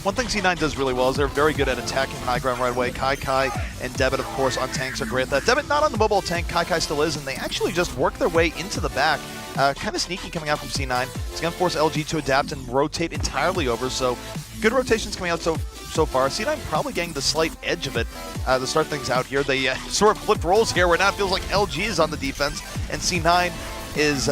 One thing C9 does really well is they're very good at attacking high ground right away. Kai and Debit, of course, on tanks are great at that. Debit not on the mobile tank, Kai still is, and they actually just work their way into the back. Kind of sneaky coming out from C9. It's going to force LG to adapt and rotate entirely over, so good rotations coming out so far. C9 probably getting the slight edge of it to start things out here. They sort of flipped roles here where now it feels like LG is on the defense and C9 is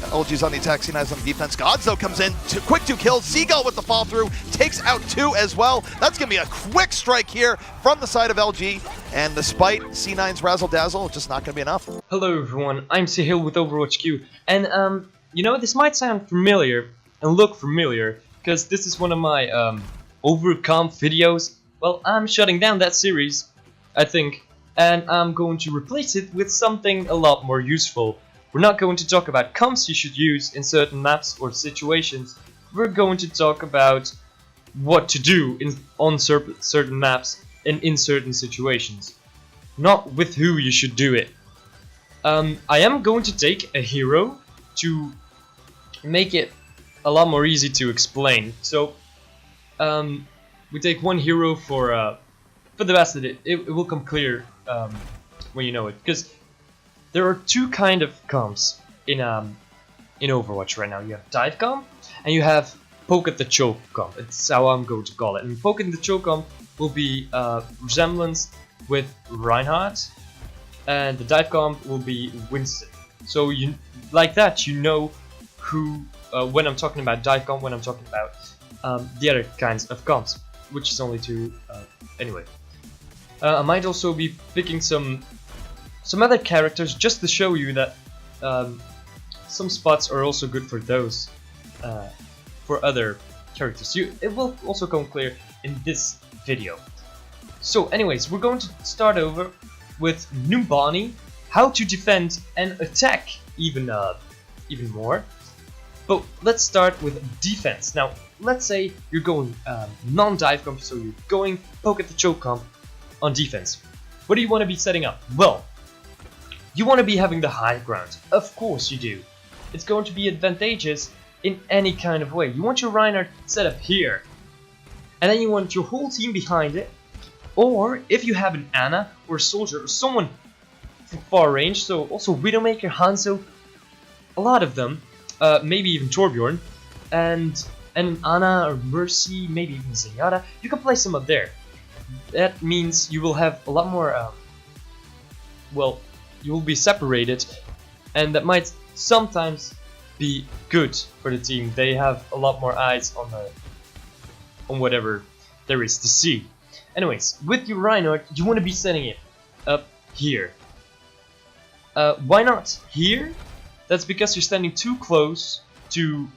LG's on the attack, C9's on the defense. Gods, though, comes in, quick 2 kills. Seagull with the fall through, takes out 2 as well. That's going to be a quick strike here from the side of LG. And despite C9's razzle dazzle, just not going to be enough. Hello everyone, I'm Sahil with Overwatch Queue. And you know, this might sound familiar and look familiar, because this is one of my overcomp videos. Well, I'm shutting down that series, I think, and I'm going to replace it with something a lot more useful. We're not going to talk about comps you should use in certain maps or situations. We're going to talk about what to do on certain maps and in certain situations. Not with who you should do it. I am going to take a hero to make it a lot more easy to explain. So we take one hero for the rest of it. It will come clear when you know it, because there are two kind of comps in Overwatch right now. You have dive comp and you have poke at the choke comp. It's how I'm going to call it. And poke at the choke comp will be resemblance with Reinhardt, and the dive comp will be Winston. So you like that, you know who when I'm talking about dive comp, when I'm talking about the other kinds of comps, which is only two anyway. I might also be picking some other characters just to show you that some spots are also good for those for other characters. It will also come clear in this video. So anyways, we're going to start over with Numbani, how to defend and attack even more. But let's start with defense. Now let's say you're going non-dive comp, so you're going poke at the choke comp on defense. What do you want to be setting up? Well, you want to be having the high ground. Of course you do. It's going to be advantageous in any kind of way. You want your Reinhardt set up here, and then you want your whole team behind it. Or if you have an Ana or a soldier or someone from far range, so also Widowmaker, Hanzo, a lot of them, maybe even Torbjorn, and Ana or Mercy, maybe even Zenyatta, you can place them up there. That means you will have a lot more, well, you will be separated, and that might sometimes be good for the team. They have a lot more eyes on whatever there is to see. Anyways, with your Reinhardt, you want to be setting it up here. Why not here? That's because you're standing too close to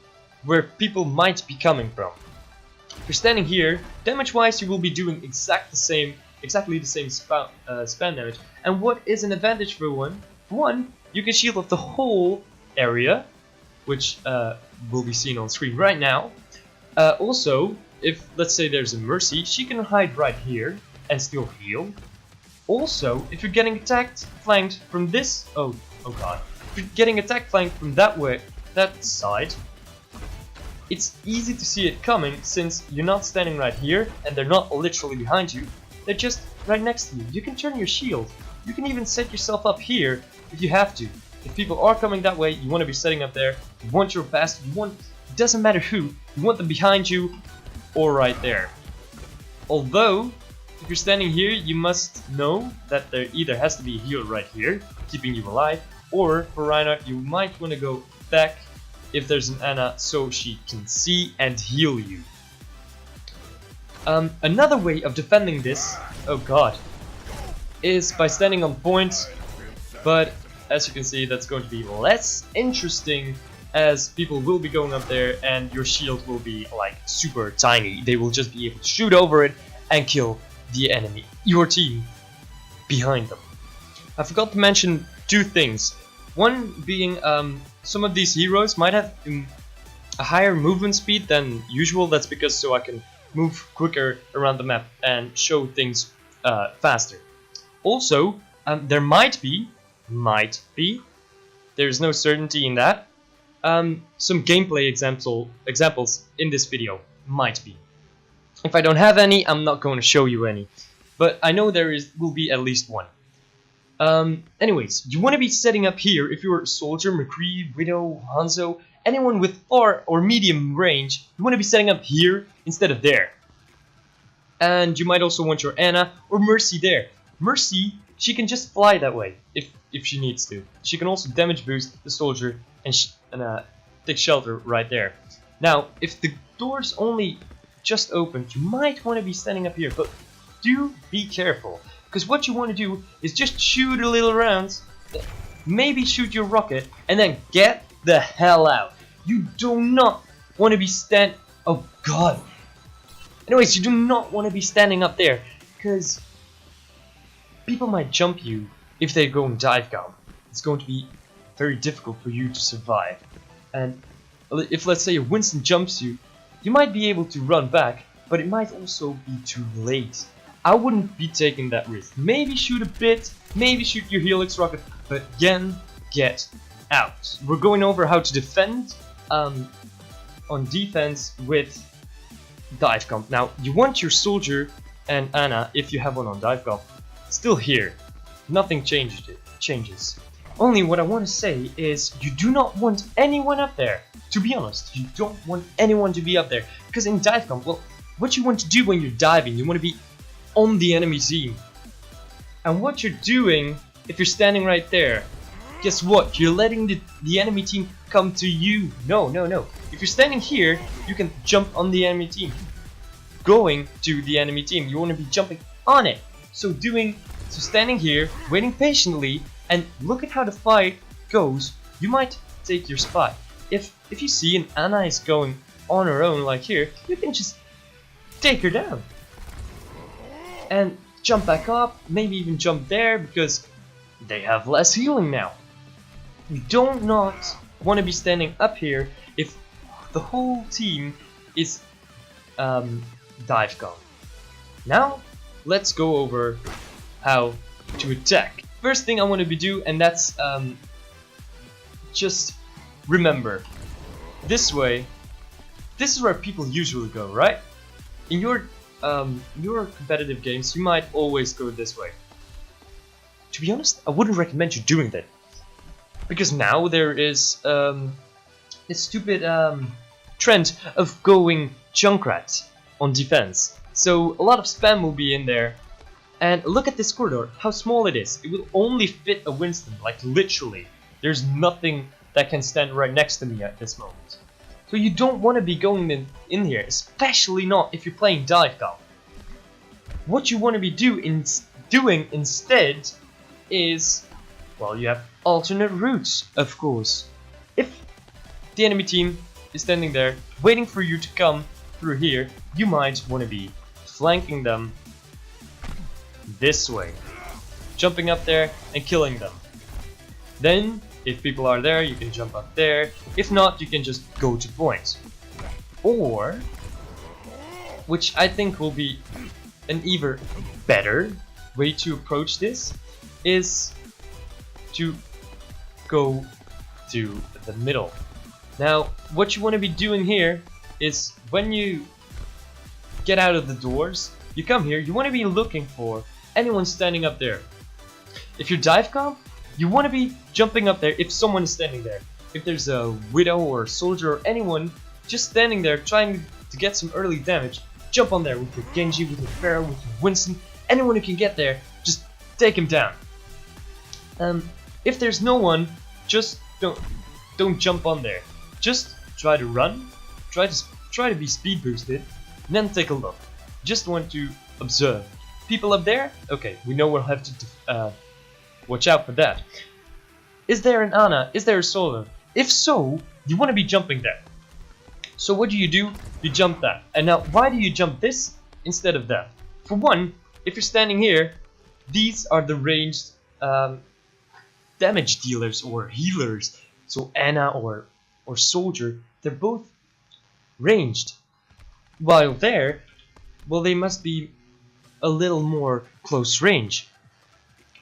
where people might be coming from. If you're standing here, damage-wise, you will be doing exactly the same spam damage. And what is an advantage for one? One, you can shield off the whole area, which will be seen on screen right now. Also, if let's say there's a Mercy, she can hide right here and still heal. Also, if you're getting attacked flanked from this, oh god, if you're getting attacked flanked from that side, it's easy to see it coming since you're not standing right here and they're not literally behind you. They're just right next to you. You can turn your shield. You can even set yourself up here if you have to. If people are coming that way, you want to be setting up there. You want your best. It doesn't matter who. You want them behind you or right there. Although, if you're standing here, you must know that there either has to be a heal right here, keeping you alive, or for Reinhardt, you might want to go back if there's an Ana so she can see and heal you. Another way of defending this, oh god, is by standing on point, but as you can see, that's going to be less interesting as people will be going up there and your shield will be like super tiny. They will just be able to shoot over it and kill the enemy, your team, behind them. I forgot to mention two things. One being some of these heroes might have a higher movement speed than usual. That's because so I can move quicker around the map and show things faster. Also, there might be, there's no certainty in that, some gameplay examples in this video, might be. If I don't have any, I'm not going to show you any. But I know will be at least one. Anyways, you want to be setting up here if you're a soldier, McCree, Widow, Hanzo, anyone with far or medium range. You want to be setting up here instead of there. And you might also want your Ana or Mercy there. Mercy, she can just fly that way if she needs to. She can also damage boost the soldier and take shelter right there. Now, if the door's only just opened, you might want to be standing up here, but do be careful, because what you want to do is just shoot a little rounds, maybe shoot your rocket, and then get the hell out. You do not want to be oh god. Anyways, you do not want to be standing up there, because people might jump you if they go in dive bomb. It's going to be very difficult for you to survive. And if, let's say, a Winston jumps you, you might be able to run back, but it might also be too late. I wouldn't be taking that risk. Maybe shoot a bit, maybe shoot your Helix rocket, but again, get out. We're going over how to defend on defense with dive comp. Now, you want your soldier and Ana, if you have one on dive comp, still here. Nothing changes. Only what I want to say is you do not want anyone up there. To be honest, you don't want anyone to be up there. Because in dive comp, well, what you want to do when you're diving, you want to be on the enemy team. And what you're doing, if you're standing right there, guess what? You're letting the enemy team come to you. No. If you're standing here, you can jump on the enemy team. Going to the enemy team, you want to be jumping on it. So standing here, waiting patiently, and look at how the fight goes. You might take your spot. If you see an Ana is going on her own like here, you can just take her down. And jump back up, maybe even jump there, because they have less healing now. You do not want to be standing up here if the whole team is dive gone. Now, let's go over how to attack. First thing I want to do, and that's just remember, this way, this is where people usually go, right? In your competitive games, you might always go this way. To be honest, I wouldn't recommend you doing that, because now there is this stupid trend of going Junkrat on defense. So a lot of spam will be in there. And look at this corridor, how small it is. It will only fit a Winston, like literally. There's nothing that can stand right next to me at this moment. So you don't want to be going in here, especially not if you're playing dive golf. What you want to be doing instead is, well, you have alternate routes, of course. If the enemy team is standing there, waiting for you to come through here, you might want to be flanking them this way, jumping up there and killing them. Then, if people are there, you can jump up there. If not, you can just go to point. Or, which I think will be an even better way to approach this, is to go to the middle. Now, what you want to be doing here is when you get out of the doors, you come here, you want to be looking for anyone standing up there. If you're dive comp, you want to be jumping up there if someone is standing there. If there's a Widow or a soldier or anyone just standing there trying to get some early damage, jump on there with your Genji, with your Pharaoh, with your Winston, anyone who can get there, just take him down. If there's no one, just don't jump on there. Just try to run, try to be speed boosted, and then take a look. Just want to observe. People up there? Okay, we know we'll have to watch out for that. Is there an Ana? Is there a Solo? If so, you want to be jumping there. So what do? You jump that. And now, why do you jump this instead of that? For one, if you're standing here, these are the ranged damage dealers or healers. So Ana or Soldier, they're both ranged. While there, well, they must be a little more close range.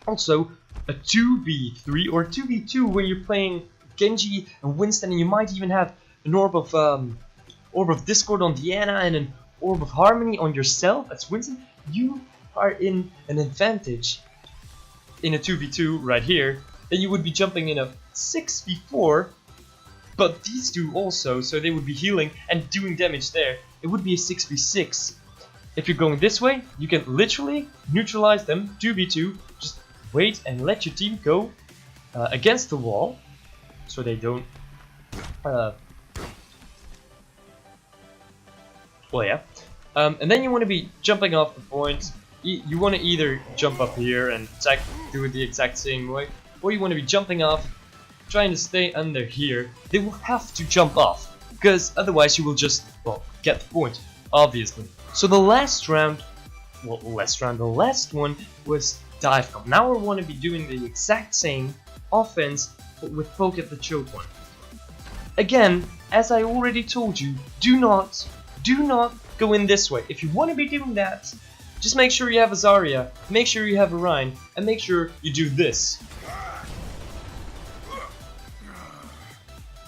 Also, a 2v3 or 2v2 when you're playing Genji and Winston, and you might even have an orb of Discord on the Ana and an Orb of Harmony on yourself as Winston, you are in an advantage in a 2v2 right here. Then you would be jumping in a 6v4, but these two also, so they would be healing and doing damage there. It would be a 6v6. If you're going this way, you can literally neutralize them 2v2. Just wait and let your team go against the wall, so they don't. Well, yeah. And then you want to be jumping off the point. You want to either jump up here and attack, do it the exact same way, or you want to be jumping off, trying to stay under here. They will have to jump off, because otherwise you will just, well, get the point, obviously. So the last round, well, the last one was dive comp. Now we want to be doing the exact same offense, but with poke at the choke one. Again, as I already told you, do not go in this way. If you want to be doing that, just make sure you have a Zarya, make sure you have a Rein, and make sure you do this.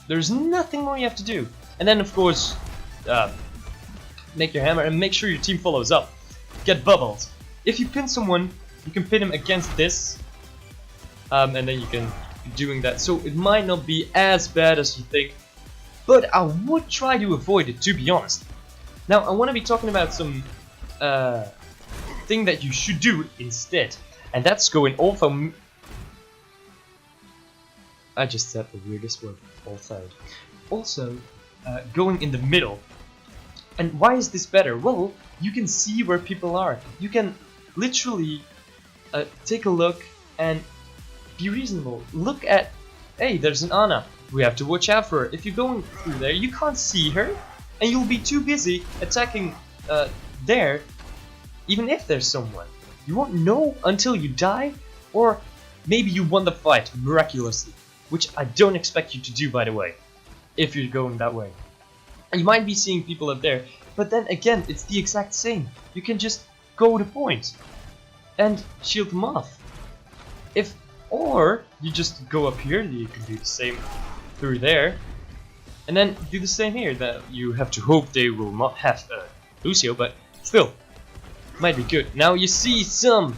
There's nothing more you have to do. And then, of course, make your hammer and make sure your team follows up. Get bubbled. If you pin someone, you can pin him against this, and then you can be doing that. So it might not be as bad as you think, but I would try to avoid it, to be honest. Now, I want to be talking about some thing that you should do instead, and that's going also. I just said the weirdest word, also, going in the middle. And why is this better? Well, you can see where people are. You can literally take a look and be reasonable. Look at, hey, there's an Ana. We have to watch out for her. If you're going through there, you can't see her, and you'll be too busy attacking there, even if there's someone. You won't know until you die, or maybe you won the fight miraculously, which I don't expect you to do, by the way, if you're going that way. You might be seeing people up there, but then again, it's the exact same. You can just go to point and shield them off. Or you just go up here, you can do the same through there, and then do the same here. That you have to hope they will not have Lucio, but still, might be good. Now you see some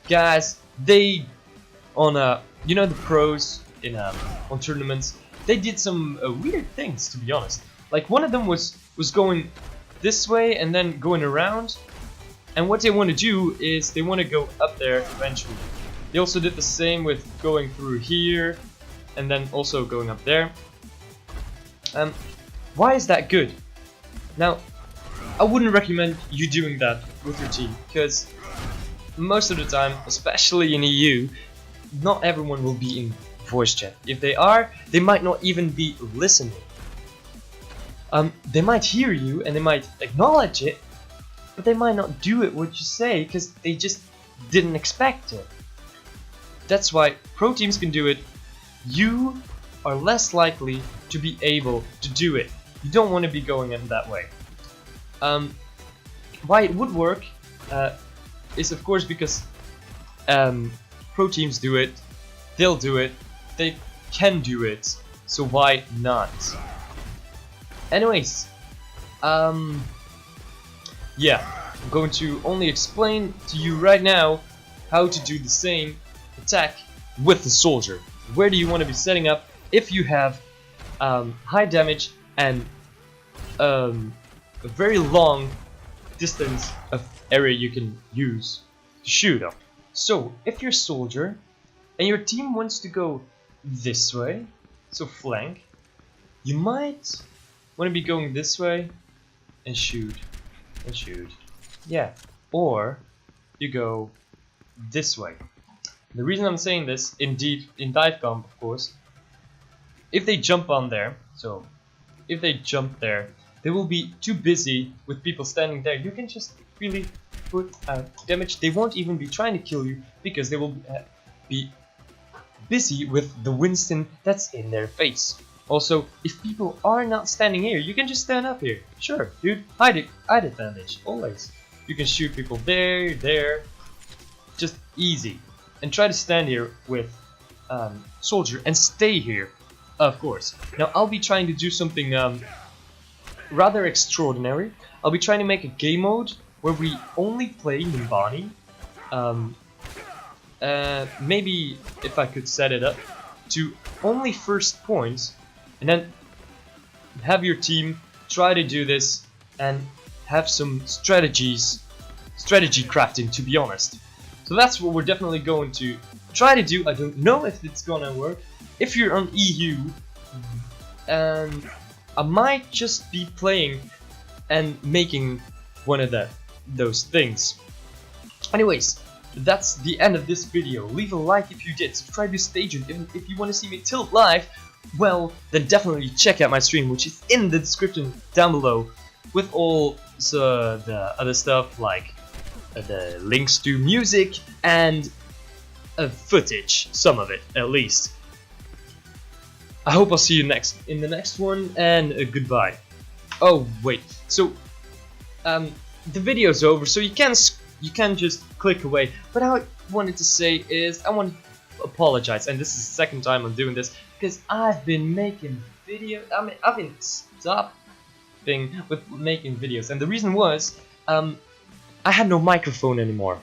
guys, they on you know, the pros in on tournaments, they did some weird things, to be honest. Like one of them was going this way and then going around, and what they want to do is they want to go up there eventually. They also did the same with going through here and then also going up there. Why is that good? Now, I wouldn't recommend you doing that with your team, because most of the time, especially in EU, not everyone will be in voice chat. If they are, they might not even be listening. They might hear you and they might acknowledge it, but they might not do it what you say because they just didn't expect it. That's why pro teams can do it. You are less likely to be able to do it. You don't want to be going in that way. Why it would work is of course because pro teams do it, they'll do it, they can do it, so why not? Anyways, yeah, I'm going to only explain to you right now how to do the same attack with the soldier. Where do you want to be setting up if you have high damage and a very long distance of area you can use to shoot up? So, if you're a soldier and your team wants to go this way, so flank, you might want to be going this way and shoot, yeah, or you go this way. The reason I'm saying this, indeed, in dive comp, of course, if they jump on there, so if they jump there, they will be too busy with people standing there. You can just really put damage. They won't even be trying to kill you because they will be busy with the Winston that's in their face. Also, if people are not standing here, you can just stand up here. Sure, dude, hide advantage, always. You can shoot people there, just easy. And try to stand here with soldier and stay here, of course. Now I'll be trying to do something rather extraordinary. I'll be trying to make a game mode where we only play Numbani. Maybe if I could set it up to only first points, and then have your team try to do this and have some strategy crafting, to be honest. So that's what we're definitely going to try to do. I don't know if it's gonna work. If you're on EU, I might just be playing and making one of those things. Anyways, that's the end of this video. Leave a like if you did, subscribe to Station if you want to see me tilt live. Well, then definitely check out my stream, which is in the description down below, with all the other stuff like the links to music and footage, some of it at least. I hope I'll see you in the next one, and goodbye. Oh wait, so the video's over, so you can just click away. But I wanted to say is I want to apologize, and this is the second time I'm doing this, because I've been making videos. I mean, I've been stopping with making videos, and the reason was I had no microphone anymore,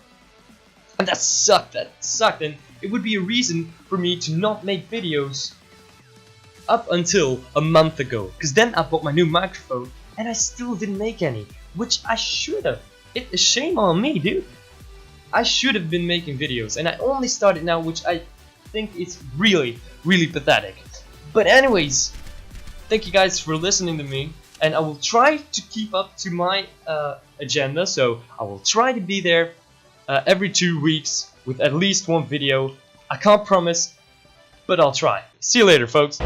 and that sucked. And it would be a reason for me to not make videos up until a month ago, because then I bought my new microphone and I still didn't make any, which I should have. It's a shame on me, dude. I should have been making videos, and I only started now, which I think is really, really pathetic. But anyways, thank you guys for listening to me, and I will try to keep up to my agenda, so I will try to be there every 2 weeks with at least one video. I can't promise, but I'll try. See you later, folks.